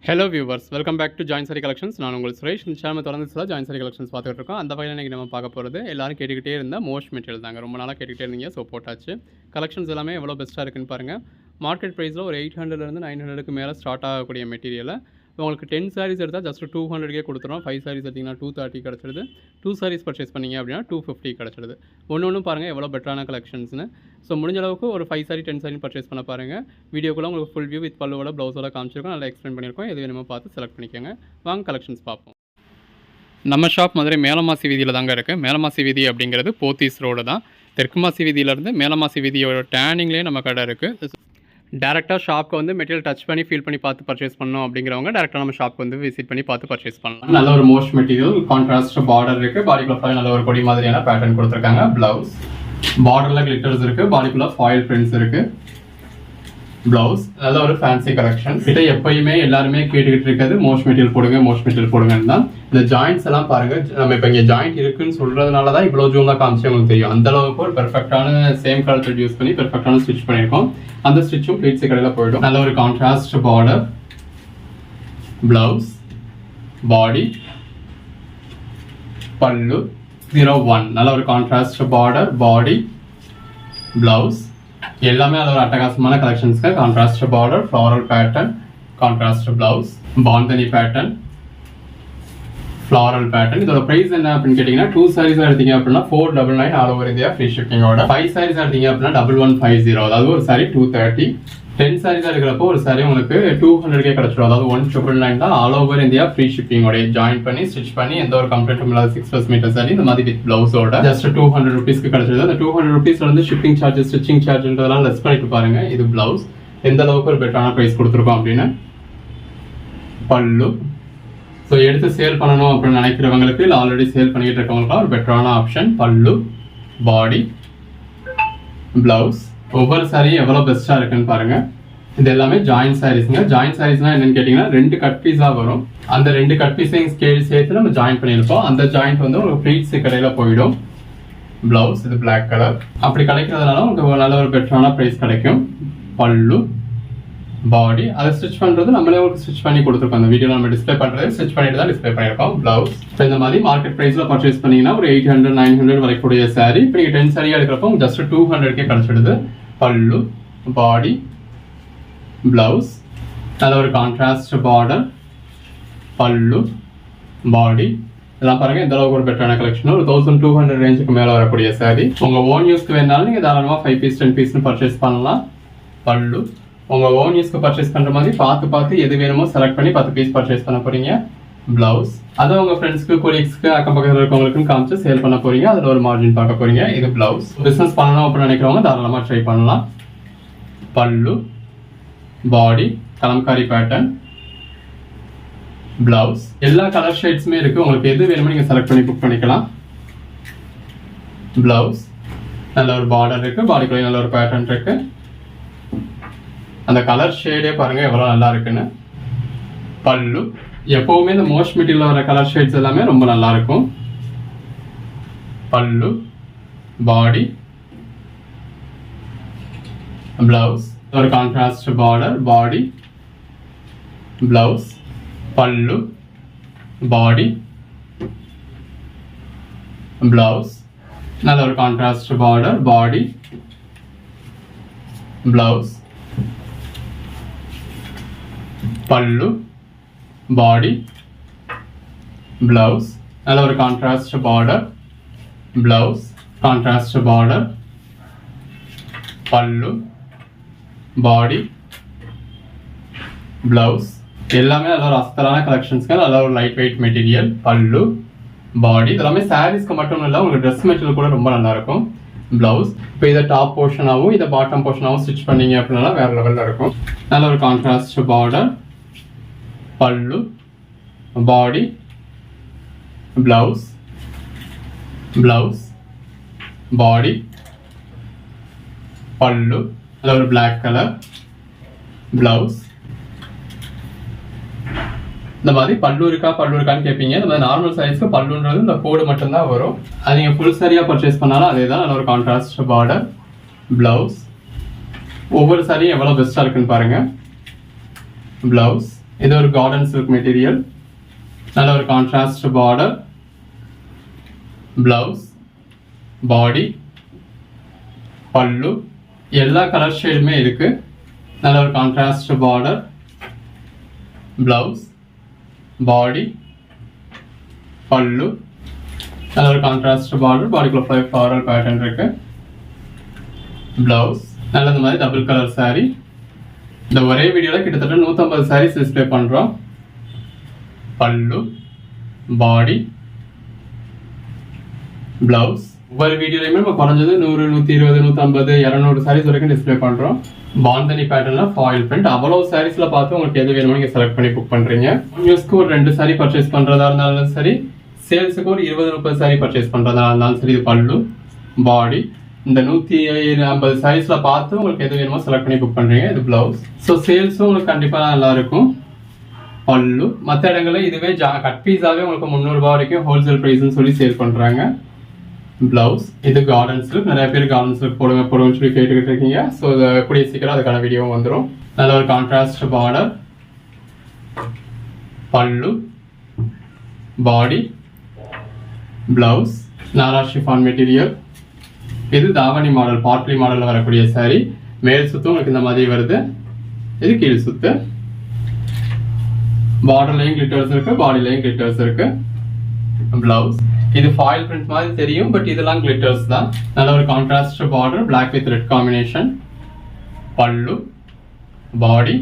Hello viewers, welcome back to join saree collections. நான் உங்கள் சுரேஷ். இந்த சேனல் தொடர்ந்து சில ஜாயின் சாரி கலெக்ஷன்ஸ் பார்த்துட்டு இருக்கோம். அந்த வகையில் இன்றைக்கி நம்ம பார்க்க போகிறது எல்லாரும் கேட்டுக்கிட்டே இருந்த மோஸ்ட் மெட்டீரியல் தாங்க. ரொம்ப நாளாக கேட்டுக்கிட்டே இருந்தீங்க, ஸோ போட்டாச்சு. கலெக்ஷன்ஸ் எல்லாமே எவ்வளோ பெஸ்ட்டாக இருக்குன்னு பாருங்கள். மார்க்கெட் ப்ரைஸில் ஒரு 800லேருந்து 900க்கு மேலே ஸ்டார்ட் ஆகக்கூடிய மெட்டீரியலை உங்களுக்கு 10 சாரீஸ் எடுத்தால் ஜஸ்ட் 200கே கொடுத்துரும். 5 சாரீஸ் எடுத்திங்கன்னா 230 கிடச்சிடுது. 2 சாரீஸ் பர்ச்சேஸ் பண்ணிங்க அப்படின்னா 250 கிடச்சிடுது. ஒன்று பாருங்கள் எவ்வளோ பெட்டரான கலெக்ஷன்ஸ்னு. ஸோ முடிஞ்ச அளவுக்கு ஒரு 5 சாரி 10 சாரி பர்ச்சேஸ் பண்ண பாருங்கள். வீடியோக்குள்ளே உங்களுக்கு ஃபுல் வியூ வித் பல்லுவோட ப்ளவுஸோட காமிச்சிருக்கோம், நல்லா எக்ஸ்பிளைன் பண்ணியிருக்கோம். எது வேணுமோ பார்த்து செலக்ட் பண்ணிக்கோங்க. வாங்க கலெக்ஷன்ஸ் பார்ப்போம். நம்ம ஷாப் மதுரை மேலமாசி வீதியில் தாங்க இருக்குது. மேலமாசி வீதி அப்படிங்கிறது போத்தீஸ் ரோடு தான். தெற்குமாசி வீதியிலேருந்து மேலமாசி வீதியோட டேனிங்லேயே நம்ம கடை இருக்குது. டேரெக்டாக ஷாப்க்கு வந்து மெட்டீரியல் டச் பண்ணி ஃபீல் பண்ணி பார்த்து பர்ச்சேஸ் பண்ணணும் அப்படிங்கிறவங்க டேரெக்டாக நம்ம ஷாப்க்கு வந்து விசிட் பண்ணி பார்த்து பர்ச்சேஸ் பண்ணலாம். நல்ல ஒரு மோஸ்ட் மெட்டீரியல், கான்ட்ராஸ்ட் பார்டர் இருக்குது. பாடிக்குள்ள நல்ல ஒரு கொடி மாதிரியான பேட்டர்ன் கொடுத்துருக்காங்க. ப்ளவுஸ் பார்டரில் கிளிட்டர்ஸ் இருக்குது. பாடிக்குள்ள ஃபாயில் பிரிண்ட்ஸ் இருக்குது. ப்ளவுஸ் நல்ல ஒரு ஃபேன்சி கலெக்ஷன். கிட்ட எப்பயுமே எல்லாருமே கேட்டுக்கிட்டு இருக்கிறது மோஸ்ட் மெட்டீரியல் போடுங்க, மோஸ்ட் மெட்டீரியல் போடுங்கன்னு தான். இந்த ஜாயிண்ட்ஸ் எல்லாம் பாருங்க, நம்ம இப்போ இங்கே ஜாயிண்ட் இருக்குன்னு சொல்றதுனால தான் இவ்வளோ ஜூம்லாம் காமிச்சு உங்களுக்கு தெரியும். அந்த அளவுக்கு ஒரு பெர்ஃபெக்டான சேம் கலர் த்ரெட் யூஸ் பண்ணி பெர்ஃபெக்டான ஸ்டிச் பண்ணியிருக்கோம். அந்த ஸ்டிச்சும் ப்ளீட்ஸ் கடையில் போயிடும். நல்ல ஒரு கான்ட்ராஸ்ட் பார்டர், பிளவுஸ், பாடி, பல்லு 01. நல்ல ஒரு கான்ட்ராஸ்ட் பார்டர், பாடி, பிளவுஸ் எல்லாமே அது ஒரு அட்டகாசமான கலெக்ஷன்ஸ்க்கு. Contrast border, floral pattern, contrast blouse, bandhani pattern, floral pattern. இதோட பிரைஸ் என்ன அப்படின்னு கேட்டீங்கன்னா 2 சாரீஸ் எடுத்தீங்க அப்படின்னா 499 ஆல் ஓவர் இந்தியா ஃப்ரீ ஷிப்பிங்கோட. 5 சாரீஸ் எடுத்தீங்க அப்படின்னா 1150, அதாவது ஒரு சாரி 230. 10 சாரீஸ் எடுக்கிறப்போ ஒரு சாரி உங்களுக்கு 200கே கிடைச்சிடும், அதாவது 1999 தான் ஆல் ஓவர் இந்தியா ஃப்ரீ ஷிப்பிங்கோட. ஜாயின் பண்ணி ஸ்டிச் பண்ணி எந்த ஒரு கம்ப்ளைண்ட்டும் இல்லாத 6+ மீட்டர் சாரி இந்த மாதிரி வித் பிளவுஸோட ஜஸ்ட் 200 ருபீஸ்க்கு கிடைச்சிருது. அந்த 200 ருபீஸ்ல வந்து ஷிப்பிங் சார்ஜஸ், ஸ்டிச்சிங் சார்ஜ்ன்றதெல்லாம் லெஸ் பண்ணிட்டு பாருங்க. இது பிளவுஸ் எந்த அளவுக்கு ஒரு பெட்டரான பிரைஸ் கொடுத்துருக்கோம் அப்படின்னு. பல்லு ஸோ எடுத்து சேல் பண்ணணும் அப்படின்னு நினைக்கிறவங்களுக்கு, இல்லை ஆல்ரெடி சேல் பண்ணிட்டு இருக்கவங்களுக்கு ஒரு பெட்டரான ஆப்ஷன். பல்லு, பாடி, பிளவுஸ் ஒவ்வொரு சாரியும் எவ்வளோ பெஸ்ட்டாக இருக்குன்னு பாருங்க. இது எல்லாமே ஜாயின்ட் சாரீஸ்ங்க. ஜாயின்ட் சாரீஸ்னா என்னன்னு கேட்டிங்கன்னா 2 கட் பீஸாக வரும். அந்த 2 கட் பீஸையும் சேர்த்து நம்ம ஜாயின் பண்ணியிருப்போம். அந்த ஜாயிண்ட் வந்து உங்களுக்கு ப்ளீட்ஸ் கடையில் போயிடும். பிளவுஸ் இது பிளாக் கலர். அப்படி கிடைக்கிறதுனால உங்களுக்கு நல்ல ஒரு பெட்டரான ப்ரைஸ் கிடைக்கும். பல்லு, பாடி அதை ஸ்டிச் பண்ணுறது நம்மளே ஒரு ஸ்டிச் பண்ணி கொடுத்துருக்கோம். அந்த வீடியோ நம்ம டிஸ்பிளே பண்ணுறது ஸ்டிச் பண்ணிட்டு தான் டிஸ்பிளே பண்ணியிருக்கோம். பிளவுஸ் இப்போ இந்த மாதிரி மார்க்கெட் ப்ரைஸில் பர்ச்சேஸ் பண்ணிங்கன்னா ஒரு 800 900 வரைக்கூடிய சாரி இப்போ நீங்கள் 10 சாரியாக எடுக்கிறப்போ ஜஸ்ட் 200கே கிடச்சிடுது. பல்லு, பாடி, பிளவுஸ் நல்ல ஒரு கான்ட்ராஸ்ட் பார்டர், பல்லு, பாடி இதெல்லாம் பாருங்க. இந்த அளவுக்கு ஒரு பெட்டரான கலெக்ஷன். ஒரு 1200 ரேஞ்சுக்கு மேலே வரக்கூடிய சாரி. உங்கள் ஓன் யூஸ்க்கு வேணாலும் நீங்கள் தாராளமாக 5 பீஸ் 10 பீஸ்னு பர்ச்சேஸ் பண்ணலாம். பல்லு உங்கள் ஓன் யூஸ்க்கு பர்ச்சேஸ் பண்ணுற மாதிரி பார்த்து எது வேணுமோ செலக்ட் பண்ணி 10 பீஸ் பர்ச்சேஸ் பண்ண போறீங்க. பிளவுஸ் அதை உங்கள் ஃப்ரெண்ட்ஸ்க்கு, கொலீக்ஸ்க்கு, அக்கம் பக்கத்தில் இருக்கவங்களுக்கும் காமிச்சு சேல் பண்ண போறீங்க. அதில் ஒரு மார்ஜின் பார்க்க போறீங்க. இது பிளவுஸ். பிஸ்னஸ் பண்ணணும் அப்படின்னு நினைக்கிறவங்க தாராளமாக ட்ரை பண்ணலாம். பல்லு, பாடி கலம்காரி பேட்டர்ன், பிளவுஸ் எல்லா கலர் ஷேட்ஸுமே இருக்கு. உங்களுக்கு எது வேணுமோ நீங்க செலக்ட் பண்ணி புக் பண்ணிக்கலாம். பிளவுஸ் நல்ல ஒரு பார்டர் இருக்கு, பாடிக்குள்ள நல்ல ஒரு பேட்டர்ன் இருக்கு. அந்த கலர் ஷேடே பாருங்க எவ்வளவு நல்லா இருக்குன்னு. பல்லு எப்பவுமே இந்த மோஸ்ட் மெட்டீரியல் வர கலர் ஷேட்ஸ் எல்லாமே ரொம்ப நல்லா இருக்கும். பல்லு, பாடி, பிளவுஸ் ஒரு கான்ட்ராஸ்ட் பார்டர், பாடி, பிளவுஸ், பல்லு, பாடி, பிளவுஸ் நல்ல ஒரு கான்ட்ராஸ்ட் பார்டர், பாடி, பிளவுஸ், பல்லு, பாடி, பிளவுஸ் நல்ல ஒரு contrast border, blouse, contrast border, பல்லு, பாடி, பிளவுஸ் எல்லாமே நல்ல ஒரு அஸ்தரான கலெக்ஷன்ஸ்க்கு. நல்ல ஒரு லைட் வெயிட் மெட்டீரியல். பல்லு, பாடி இதெல்லாமே சாரீஸ்க்கு மட்டும் இல்லை, உங்களுக்கு ட்ரெஸ் மெட்டீரியல் கூட ரொம்ப நல்லா இருக்கும். பிளவுஸ் இப்போ இதை டாப் போர்ஷனாகவும் இதை பாட்டம் போர்ஷனாகவும் ஸ்டிச் பண்ணீங்க அப்படின்னா வேற லெவலில் இருக்கும். நல்ல ஒரு கான்ட்ராஸ்ட் பார்டர், பல்லு, பாடி, பிளவுஸ், பிளவுஸ், பாடி, பல்லு நல்ல ஒரு பிளாக் கலர், பிளவுஸ் இந்த மாதிரி பல்லு இருக்கான்னு கேட்பீங்க. இந்த மாதிரி நார்மல் சைஸ்க்கு பல்லுன்றது இந்த கோடு மட்டும்தான் வரும். அது நீங்கள் ஃபுல் சாரியாக பர்ச்சேஸ் பண்ணாலும் அதே தான். நல்ல ஒரு கான்ட்ராஸ்ட் பார்டர், பிளவுஸ் ஒவ்வொரு சாரியும் எவ்வளோ பெஸ்ட்டாக இருக்குன்னு பாருங்க. பிளவுஸ் இது ஒரு கார்டன் சில்க் மெட்டீரியல், நல்ல ஒரு கான்ட்ராஸ்ட் பார்டர், பிளவுஸ், பாடி, பல்லு, எல்லா கலர் ஷேடுமே இருக்கு. நல்ல ஒரு கான்ட்ராஸ்ட் பார்டர், பிளவுஸ், பாடி, பல்லு, நல்ல ஒரு கான்ட்ராஸ்ட் பார்டர், பாடிக்குள்ள ஃப்ளாரல் பேட்டர்ன் இருக்கு, பிளவுஸ். நல்ல இந்த மாதிரி டபுள் கலர் சாரி. இந்த ஒரே வீடியோல கிட்டத்தட்ட 150 சாரீஸ் டிஸ்பிளே பண்றோம். பல்லு, பாடி, பிளவுஸ். ஒவ்வொரு வீடியோலையுமே நம்ம குறைஞ்சது 100, 120, 150, 200 சாரீஸ் வரைக்கும் டிஸ்பிளே பண்றோம். பாந்தனி பேட்டர்ன்ல ஃபாயில் பிரிண்ட். அவ்வளவு சாரீஸ்ல பார்த்து உங்களுக்கு எது வேணுமோ நீங்க செலக்ட் பண்ணி புக் பண்றீங்க. நியூஸ்க்கு ஒரு 2 சாரி பர்ச்சேஸ் பண்றதா இருந்தாலும் சரி, சேல்ஸுக்கு ஒரு 20, 30 சாரி பர்ச்சேஸ் பண்றதா இருந்தாலும் சரி, இது பல்லு, பாடி. இந்த 150 சாரீஸ்ல பார்த்து உங்களுக்கு எது வேணுமோ செலக்ட் பண்ணி புக் பண்றீங்க. இது பிளவுஸ். ஸோ சேல்ஸும் உங்களுக்கு கண்டிப்பா நல்லா இருக்கும். பல்லு. மற்ற இடங்கள்ல இதுவே கட் பீஸாவே உங்களுக்கு 300 ரூபாய் வரைக்கும் ஹோல்சேல் பிரைஸ்னு சொல்லி சேல் பண்றாங்க. பிளவுஸ். இது கார்டன் சில்க். நிறைய பேர் கார்டன் சில்க் போடுங்கன்னு சொல்லி கேட்டுக்கிட்டு இருக்கீங்க. ஸோ கூடிய சீக்கிரம் அதுக்கான வீடியோவும் வந்துடும். நல்ல ஒரு கான்ட்ராஸ்ட் பார்டர், பல்லு, பாடி, பிளவுஸ். நாரா ஷிஃபான் மெட்டீரியல். இது தாவணி மாடல், பார்ட்லி மாடல்ல வரக்கூடிய சாரி. மேல் சுத்தும் உங்களுக்கு இந்த மாதிரி வருது. இது கீழ் சுத்து. பார்டர்லயும் கிளிட்டர்ஸ் இருக்கு, பாடிலையும் கிளிட்டர்ஸ் இருக்கு. பிளவுஸ். இது ஃபாயில் பிரிண்ட் மாதிரி தெரியும், பட் இதெல்லாம் கிளிட்டர்ஸ் தான். நல்ல ஒரு contrast border, black with red combination. Pallu, body,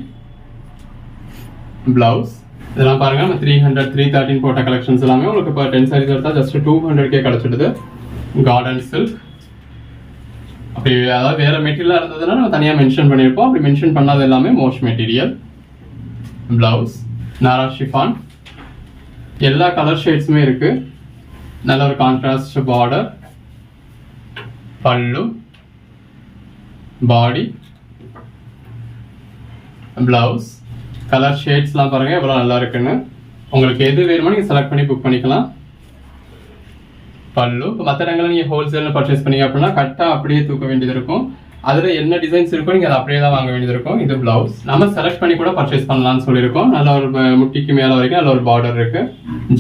blouse. இதெல்லாம் பாருங்க, நம்ம 300, 313 போட்ட கலெக்ஷன்ஸ் எல்லாமே உங்களுக்கு இப்போ 10 சாரீஸ் எடுத்தா ஜஸ்ட் 200K கிடைச்சிடுது. Garden silk. அப்படி அதாவது வேற மெட்டீரியலா இருந்ததுன்னா நம்ம தனியா மென்ஷன் பண்ணியிருப்போம். அப்படி மென்ஷன் பண்ணாத எல்லாமே மோஸ்ட் மெட்டீரியல். பிளவுஸ். நாரா ஷிஃபான். எல்லா கலர் ஷேட்ஸுமே இருக்கு. நல்ல ஒரு கான்ட்ராஸ்ட் பார்டர், பல்லு, பாடி, பிளவுஸ். கலர் ஷேட்ஸ்லாம் பாருங்க எவ்வளவு நல்லா இருக்குன்னு. உங்களுக்கு எது வேணுமோ நீங்க செலக்ட் பண்ணி புக் பண்ணிக்கலாம். பல்லு. மற்ற இடங்கள்ல நீங்க ஹோல்சேல்ல பர்ச்சேஸ் பண்ணீங்க அப்படின்னா கட்டா அப்படியே தூக்க வேண்டியது இருக்கும். அதுல என்ன டிசைன்ஸ் இருக்கோ நீங்க அதை அப்படியே தான் வாங்க வேண்டியது இருக்கும். இது பிளவுஸ். நம்ம செலக்ட் பண்ணி கூட பர்ச்சேஸ் பண்ணலாம்னு சொல்லியிருக்கோம். நல்ல ஒரு முட்டிக்கு மேல வரைக்கும் நல்ல ஒரு பார்டர் இருக்கு.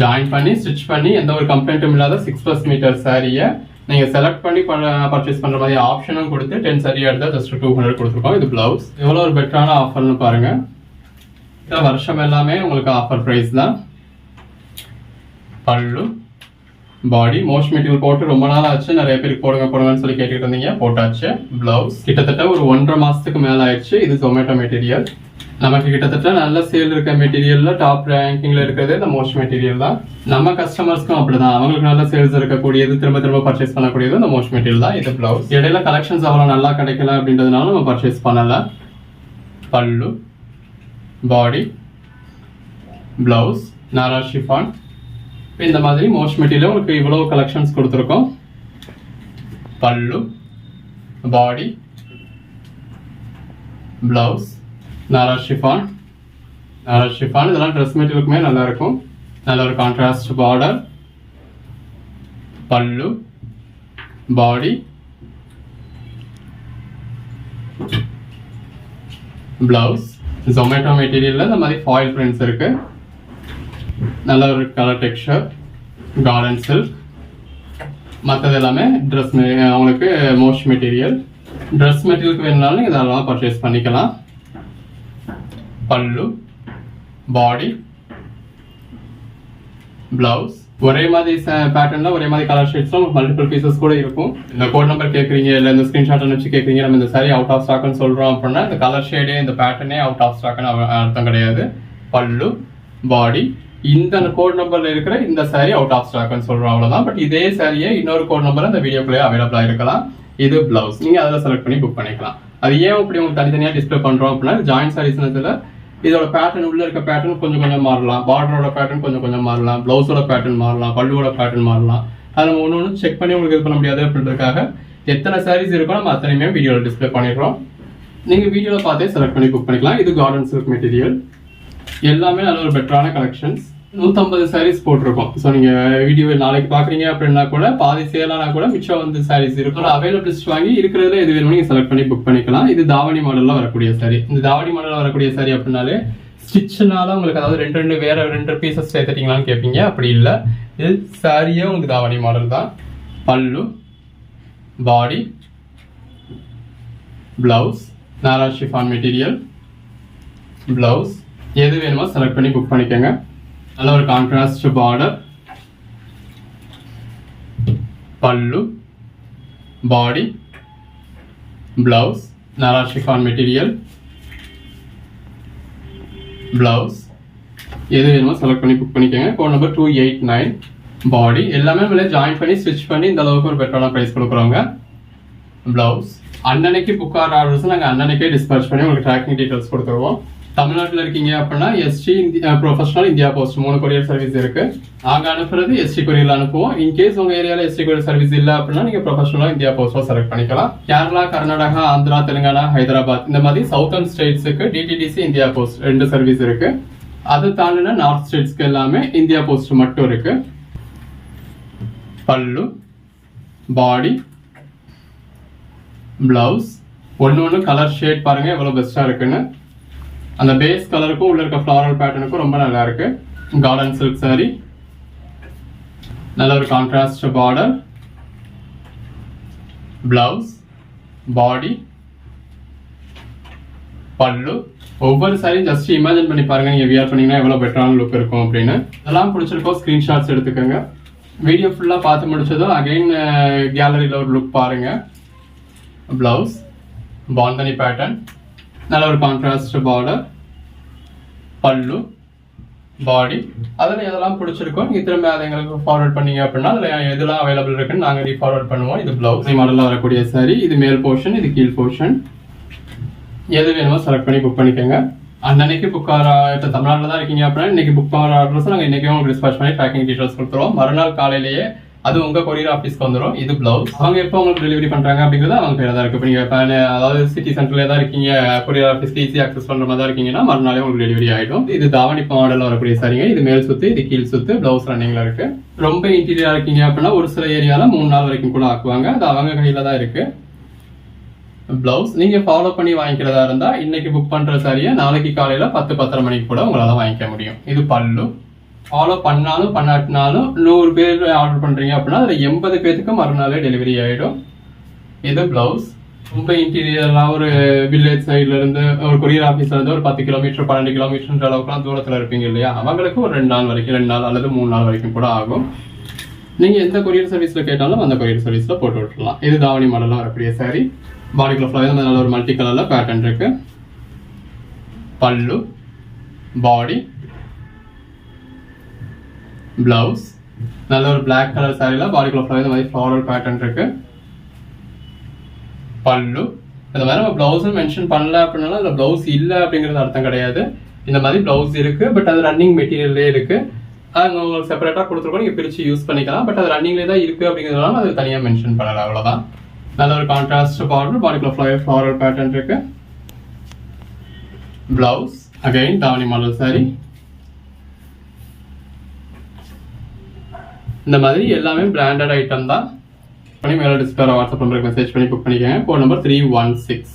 ஜாயின் பண்ணி ஸ்டிச் பண்ணி எந்த ஒரு கம்ப்ளைண்ட்டும் இல்லாத 6+ மீட்டர் சாரியை நீங்க செலக்ட் பண்ணி பர்ச்சேஸ் பண்ற மாதிரி ஆப்ஷனும் கொடுத்து 10 சாரி எடுத்தா ஜஸ்ட் 200 கொடுத்துருக்கோம். இது பிளவுஸ். எவ்வளவு ஒரு பெட்டரான ஆஃபர்னு பாருங்க. வருஷம் எல்லாமே உங்களுக்கு ஆஃபர் பிரைஸ் தான். பல்லு, பாடி. மோஸ்ட் மெட்டீரியல் போட்டு ரொம்ப நாள் ஆச்சு. நிறைய பேருக்கு போடுங்கன்னு சொல்லி கேட்டுட்டு இருந்தீங்க. போட்டாச்சு. பிளவுஸ். கிட்டத்தட்ட ஒரு 1.5 மாசத்துக்கு மேல ஆயிடுச்சு. இது ஜொமேட்டோ மெட்டீரியல். நமக்கு கிட்டத்தட்ட நல்ல சேல் இருக்க மெட்டீரியல்ல டாப் ரேங்கிங்ல இருக்கிறது இந்த மோஸ்ட் மெட்டீரியல் தான். நம்ம கஸ்டமர்ஸ்க்கும் அப்படிதான். அவங்களுக்கு நல்ல சேல்ஸ் இருக்கக்கூடியது, திரும்ப திரும்ப பர்ச்சேஸ் பண்ணக்கூடியது இந்த மோஸ்ட் மெட்டீரியல் தான். இது பிளவுஸ். இடையில கலெக்ஷன்ஸ் அவ்வளவு நல்லா கிடைக்கல அப்படின்றதுனால நம்ம பர்ச்சேஸ் பண்ணல. பல்லு, பாடி, பிளவுஸ். நாரா ஷிஃபான். இந்த மாதிரி மோஸ்ட் மெட்டீரியல் உங்களுக்கு இவ்வளவு கலெக்ஷன்ஸ் கொடுத்துருக்கோம். பல்லு, பாடி, பிளவுஸ். நாரா ஷிஃபான். நாரா ஷிஃபான். இதெல்லாம் ட்ரெஸ் மெட்டீரியலுக்குமே நல்லா இருக்கும். நல்ல ஒரு கான்ட்ராஸ்ட் பார்டர், பல்லு, பாடி, பிளவுஸ். ஜொமேட்டோ மெட்டீரியல்ல இந்த மாதிரி ஃபாயில் பிரிண்ட்ஸ் இருக்கு. நல்ல ஒரு கலர் டெக்ஸ்சர். Garden silk. மற்றது எல்லாமே ட்ரெஸ் உங்களுக்கு மோஸ்ட் மெட்டீரியல். ட்ரெஸ் மெட்டீரியலுக்கு வேணும்னாலும் இதெல்லாம் பர்ச்சேஸ் பண்ணிக்கலாம். பல்லு, பாடி, பிளவுஸ். ஒரே மாதிரி பேட்டர்ன்ல ஒரே மாதிரி கலர் ஷேட்ஸ்ல மல்டிபிள் பீசஸ் கூட இருக்கும். இந்த கோட் நம்பர் கேட்குறீங்க, இல்லை இந்த ஸ்கிரீன்ஷாட் அனுப்பிச்சு கேட்குறீங்க, நம்ம இந்த சாரி அவுட் ஆஃப் ஸ்டாக்னு சொல்றோம் அப்படின்னா இந்த கலர் ஷேடே இந்த பேட்டர்னே அவுட் ஆஃப் ஸ்டாக்னு அர்த்தம் கிடையாது. பல்லு, பாடி. இந்த கோட் நம்பர்ல இருக்கிற இந்த சாரி அவுட் ஆஃப் ஸ்டாக்னு சொல்றோம், அவ்வளவுதான். பட் இதே சாரியை இன்னொரு கோட் நம்பர் இந்த வீடியோக்குள்ளே அவைலபிளா இருக்கலாம். இது பிளவுஸ். நீங்க அதில் செலக்ட் பண்ணி புக் பண்ணிக்கலாம். அது ஏன் இப்படி உங்களுக்கு தனித்தனியா டிஸ்பிளே பண்றோம் அப்படின்னா ஜாயின்ட் சாரீஸ்ல இதோட பேட்டர்ன் உள்ள இருக்க பேட்டர்ன் கொஞ்சம் கொஞ்சம் மாறலாம். பார்டரோட பேட்டர்ன் கொஞ்சம் கொஞ்சம் மாறலாம். பிளவுஸோட பேட்டர்ன் மாறலாம். பல்லுவோட பேட்டர்ன் மாறலாம். அதை நம்ம ஒன்று செக் பண்ணி உங்களுக்கு இது பண்ண முடியாது அப்படின்றதுக்காக எத்தனை சாரீஸ் இருக்கோ நம்ம அத்தனையுமே வீடியோவில் டிஸ்பிளே பண்ணிடுறோம். நீங்க வீடியோவில் பார்த்தே செலக்ட் பண்ணி புக் பண்ணிக்கலாம். இது கார்டன் சில்க் மெட்டீரியல். எல்லாமே நல்ல ஒரு பெட்டரான கலெக்ஷன்ஸ். 150 சாரீஸ் போட்டிருக்கோம். ஸோ நீங்க வீடியோ நாளைக்கு பாக்குறீங்க அப்படின்னா கூட பாதி சேலானா கூட மிச்சம் வந்து சாரீஸ் இருக்கும். அவைலபிள் லிஸ்ட் வாங்கி இருக்கிறதுல எது வேணுமோ நீங்க செலக்ட் பண்ணி புக் பண்ணிக்கலாம். இது தாவணி மாடல்ல வரக்கூடிய சாரி. இந்த தாவணி மாடல்ல வரக்கூடிய சாரி அப்படின்னாலே ஸ்டிச்னால உங்களுக்கு அதாவது ரெண்டு வேற 2 பீசஸ் சேர்த்துட்டீங்களான்னு கேட்பீங்க. அப்படி இல்லை, இது சாரியே உங்களுக்கு தாவணி மாடல் தான். பல்லு, பாடி, பிளவுஸ், நாரா ஷிஃபான் மெட்டீரியல், பிளவுஸ் எது வேணுமோ செலக்ட் பண்ணி புக் பண்ணிக்கோங்க. நல்ல ஒரு கான்ட்ராஸ்ட் பார்டர், பல்லு, பாடி, பிளவுஸ், நாரா ஷிஃபான் மெட்டீரியல், பிளவுஸ் எது வேணுமோ செலக்ட் பண்ணி புக் பண்ணிக்கோங்க. Code number 289. பாடி எல்லாமே மேலே ஜாயின் பண்ணி ஸ்டிச் பண்ணி இந்த அளவுக்கு ஒரு பெட்டரான ப்ரைஸ் கொடுக்குறோங்க. பிளவுஸ் அன்னன்னைக்கு புக் ஆகிற ஆர்டர்ஸ் நாங்கள் அன்னன்னைக்கே டிஸ்பேச் பண்ணி உங்களுக்கு ட்ராக்கிங் டீட்டெயில்ஸ் கொடுத்துருவோம். தமிழ்நாட்டில் இருக்கீங்க அப்படின்னா ST professional, India post 3 courier service இருக்கு. நாங்கள் அனுப்புறது எஸ்டி கொரியரில் அனுப்புவோம். இன்கேஸ் உங்கள் ஏரியாவில் எஸ்டி கொரியர் சர்வீஸ் இல்லை அப்படின்னா நீங்கள் ப்ரொஃபஷனலாக இந்தியா போஸ்ட்டில் செலக்ட் பண்ணிக்கலாம். கேரளா, கர்நாடகா, ஆந்திரா, தெலுங்கானா, ஹைதராபாத் இந்த மாதிரி சவுத்தர்ன் ஸ்டேட்ஸுக்கு டிடிடிசி, இந்தியா போஸ்ட் 2 சர்வீஸ் இருக்கு. அது தாண்டின நார்த் ஸ்டேட்ஸ்க்கு எல்லாமே இந்தியா போஸ்ட் மட்டும் இருக்கு. பல்லு, பாடி, பிளவுஸ் ஒன்று கலர் ஷேட் பாருங்க எவ்வளோ பெஸ்ட்டாக இருக்குன்னு. அந்த பேஸ் கலருக்கும் உள்ள இருக்க ஃப்ளாரல் பேட்டர்னுக்கும் ரொம்ப நல்லா இருக்கு. கார்டன் சில்க் சாரி, நல்ல ஒரு கான்ட்ராஸ்ட் பார்டர், பிளவுஸ், பாடி, பல்லு. ஒவ்வொரு சாரியும் ஜஸ்ட் இமேஜின் பண்ணி பாருங்க, நீங்க வியர் பண்ணீங்கன்னா எவ்வளவு பெட்டரான லுக் இருக்கும் அப்படின்னு. இதெல்லாம் பிடிச்சிருக்கோம், ஸ்கிரீன்ஷாட்ஸ் எடுத்துக்கோங்க. வீடியோ ஃபுல்லா பார்த்து முடிச்சதும் அகைன் கேலரியில ஒரு லுக் பாருங்க. பிளவுஸ் பாந்தனி பேட்டர்ன், நல்ல ஒரு கான்ட்ராஸ்ட் பார்டர், பல்லு, பாடி. அதில் எதெல்லாம் பிடிச்சிருக்கோ நீங்கள் திரும்ப அதை எங்களுக்கு ஃபார்வர்ட் பண்ணீங்க அப்படின்னா அதில் எதெல்லாம் அவைலபிள் இருக்குன்னு நாங்கள் ரீஃபார்வர்ட் பண்ணுவோம். இது பிளவுஸ் மாடலில் வரக்கூடிய சாரி, இது மேல் போர்ஷன், இது கீழ் போர்ஷன். எது வேணுமோ செலக்ட் பண்ணி புக் பண்ணிக்கோங்க. அன்னைக்கு புக் ஆகிற, இப்போ தமிழ்நாட்டில் தான் இருக்கீங்க அப்படின்னா இன்னைக்கு புக் ஆகிற ஆர்டர்ஸ் நாங்கள் இன்றைக்கே உங்களுக்கு டிஸ்பேச் பண்ணி ட்ராக்கிங் டீட்டெயில்ஸ் கொடுத்துருவோம். மறுநாள் காலையிலேயே அது உங்க கொரியர் ஆஃபீஸ்க்கு வந்துடும். இது பிளவுஸ் அவங்க எப்போ உங்களுக்கு டெலிவரி பண்றாங்க அப்படிங்கிறது அவங்க பேர் தான் இருக்கு. இப்போ நீங்க அதாவது சிட்டி சென்டர்ல தான் இருக்கீங்க, கொரியர் ஆஃபீஸ்க்கு ஈஸி ஆக்சஸ் பண்ற மாதிரி தான் இருக்கீங்கன்னா மறுநாளே உங்களுக்கு டெலிவரி ஆயிடும். இது தாவணி மாடல் வரக்கூடிய சாரிங்க. இது மேல் சுத்து, இது கீழ் சுத்து, பிளவுஸ் ரன்னிங்ல இருக்கு. ரொம்ப இன்டீரியரா இருக்கீங்க அப்படின்னா ஒரு சில ஏரியால 3 நாள் வரைக்கும் கூட ஆக்குவாங்க. அது அவங்க கையில தான் இருக்கு. பிளவுஸ் நீங்க ஃபாலோ பண்ணி வாங்கிக்கிறதா இருந்தா இன்னைக்கு புக் பண்ற சாரியை நாளைக்கு காலையில 10-10:30 மணிக்கு கூட உங்களால வாங்கிக்க முடியும். இது பல்லு. ஃபாலோ பண்ணாலும் பண்ணாட்டினாலும் 100 பேர் ஆர்டர் பண்றீங்க அப்படின்னா அதுல 80 பேருக்கு மறுநாளே டெலிவரி ஆயிடும். இது பிளவுஸ். ரொம்ப இன்டீரியரா ஒரு வில்லேஜ் சைட்ல இருந்து ஒரு கொரியர் ஆஃபீஸ்ல இருந்து ஒரு 10 கிலோமீட்டர் 12 கிலோமீட்டர் அளவுக்குலாம் தூரத்துல இருப்பீங்க இல்லையா, அவங்களுக்கு ஒரு 2 நாள் வரைக்கும் 2 நாள் அல்லது 3 நாள் வரைக்கும் கூட ஆகும். நீங்க எந்த கொரியர் சர்வீஸ்ல கேட்டாலும் அந்த கொரியர் சர்வீஸ்ல போட்டு விட்டுலாம். இது தாவணி மாடலாம் வரக்கூடிய சாரி. பாடிக்குள்ள ஃபுல்லாக நல்ல ஒரு மல்டி கலர்ல பேட்டர்ன் இருக்கு. பல்லு, பாடி, பிளவுஸ் நல்ல ஒரு பிளாக் கலர் சாரியில பாடிக்குள்ள ஃபுல்லாக இந்த மாதிரி ஃப்ளாரல் பேட்டர்ன் இருக்கு. பல்லு இந்த மாதிரி நம்ம பிளவுஸும் மென்ஷன் பண்ணல அப்படின்னாலும் அதில் பிளவுஸ் இல்லை அப்படிங்கிறது அர்த்தம் கிடையாது. இந்த மாதிரி பிளவுஸ் இருக்கு, பட் அது ரன்னிங் மெட்டீரியல்லே இருக்கு. அது உங்களுக்கு செப்பரேட்டாக கொடுத்துருக்கோம், நீங்கள் பிரித்து யூஸ் பண்ணிக்கலாம். பட் அது ரன்னிங்லேயே தான் இருக்கு அப்படிங்கிறதுனால அது தனியாக மென்ஷன் பண்ணல, அவ்வளோதான். நல்ல ஒரு கான்ட்ராஸ்ட் பார்டர், பாடிக்குள்ள ஃப்ளாரல் பேட்டர்ன் இருக்கு. பிளவுஸ் அகைன் தாவணி மாடல் சாரி. இந்த மாதிரி எல்லாமே பிராண்டட் ஐட்டம் தான். பண்ணி மேலே டிஸ்பிளே வாட்ஸ்அப் நம்பருக்கு மெசேஜ் பண்ணி புக் பண்ணிக்கோங்க. Code number 316.